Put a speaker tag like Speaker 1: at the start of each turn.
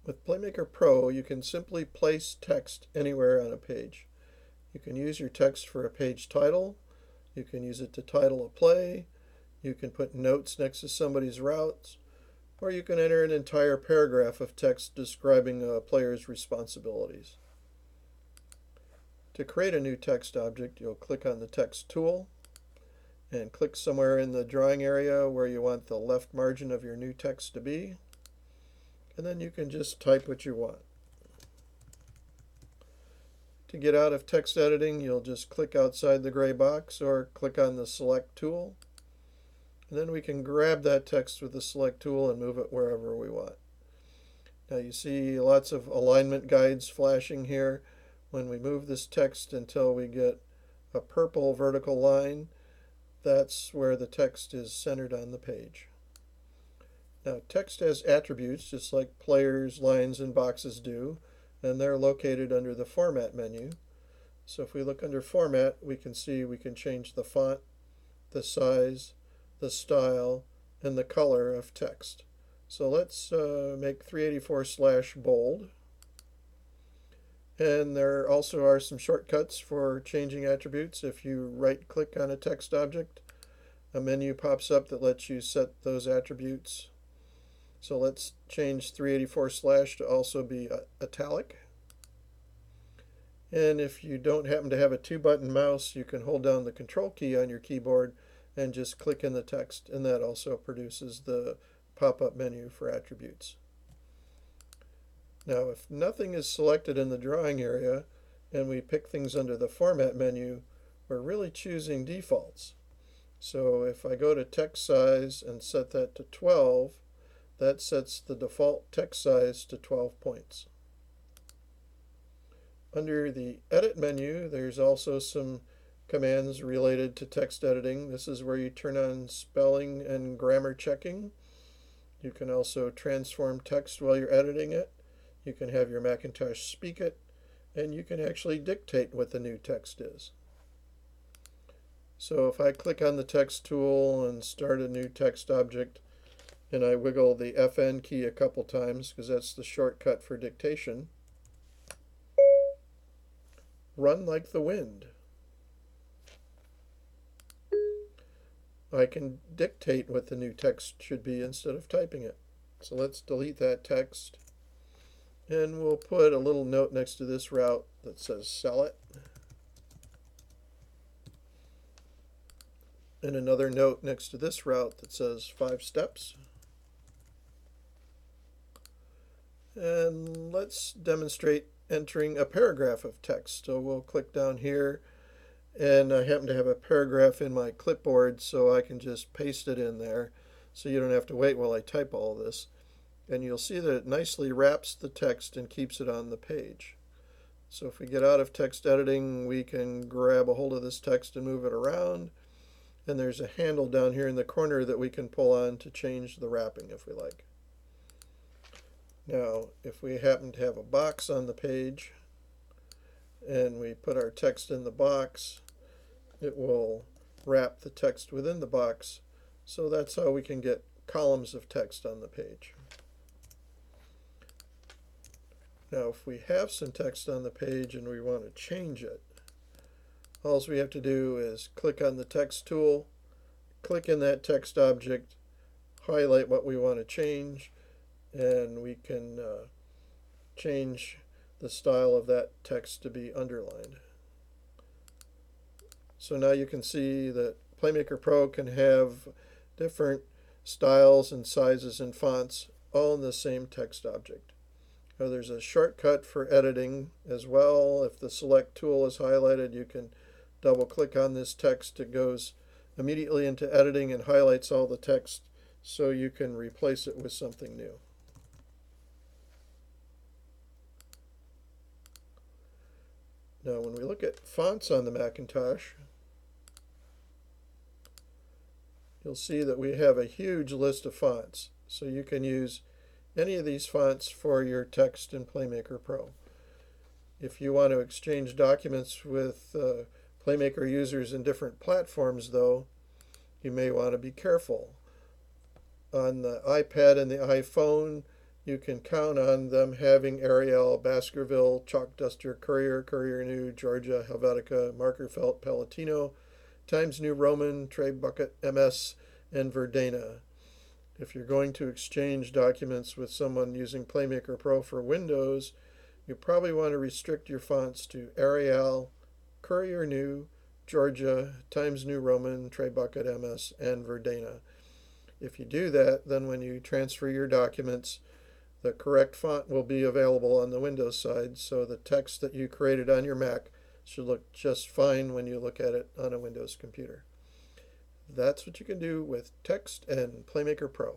Speaker 1: With PlayMaker Pro, you can simply place text anywhere on a page. You can use your text for a page title, you can use it to title a play, you can put notes next to somebody's routes, or you can enter an entire paragraph of text describing a player's responsibilities. To create a new text object, you'll click on the text tool and click somewhere in the drawing area where you want the left margin of your new text to be, and then you can just type what you want. To get out of text editing, you'll just click outside the gray box or click on the select tool, and then we can grab that text with the select tool and move it wherever we want. Now you see lots of alignment guides flashing here. When we move this text until we get a purple vertical line, that's where the text is centered on the page. Now, text has attributes just like players, lines, and boxes do, and they're located under the Format menu. So if we look under Format, we can see we can change the font, the size, the style, and the color of text. So let's make 384/bold. And there also are some shortcuts for changing attributes. If you right-click on a text object, a menu pops up that lets you set those attributes. So let's change 384/ to also be italic. And if you don't happen to have a 2-button mouse, you can hold down the Control key on your keyboard and just click in the text, and that also produces the pop-up menu for attributes. Now, if nothing is selected in the drawing area and we pick things under the Format menu, we're really choosing defaults. So if I go to text size and set that to 12, that sets the default text size to 12 points. Under the Edit menu, there's also some commands related to text editing. This is where you turn on spelling and grammar checking. You can also transform text while you're editing it. You can have your Macintosh speak it, and you can actually dictate what the new text is. So if I click on the text tool and start a new text object, and I wiggle the FN key a couple times because that's the shortcut for dictation, run like the wind. I can dictate what the new text should be instead of typing it. So let's delete that text. And we'll put a little note next to this route that says sell it. And another note next to this route that says 5 steps. And let's demonstrate entering a paragraph of text. So we'll click down here, and I happen to have a paragraph in my clipboard, so I can just paste it in there so you don't have to wait while I type all this. And you'll see that it nicely wraps the text and keeps it on the page. So if we get out of text editing, we can grab a hold of this text and move it around. And there's a handle down here in the corner that we can pull on to change the wrapping if we like. Now, if we happen to have a box on the page and we put our text in the box, it will wrap the text within the box. So that's how we can get columns of text on the page. Now, if we have some text on the page and we want to change it, all we have to do is click on the text tool, click in that text object, highlight what we want to change, and we can change the style of that text to be underlined. So now you can see that PlayMaker Pro can have different styles and sizes and fonts all in the same text object. Now there's a shortcut for editing as well. If the select tool is highlighted, you can double click on this text. It goes immediately into editing and highlights all the text so you can replace it with something new. Now when we look at fonts on the Macintosh, you'll see that we have a huge list of fonts. So you can use any of these fonts for your text in PlayMaker Pro. If you want to exchange documents with PlayMaker users in different platforms, though, you may want to be careful. On the iPad and the iPhone, you can count on them having Arial, Baskerville, Chalk Duster, Courier, Courier New, Georgia, Helvetica, Marker Felt, Palatino, Times New Roman, Tray Bucket, MS, and Verdana. If you're going to exchange documents with someone using PlayMaker Pro for Windows, you probably want to restrict your fonts to Arial, Courier New, Georgia, Times New Roman, Tray Bucket, MS, and Verdana. If you do that, then when you transfer your documents, the correct font will be available on the Windows side, so the text that you created on your Mac should look just fine when you look at it on a Windows computer. That's what you can do with text and PlayMaker Pro.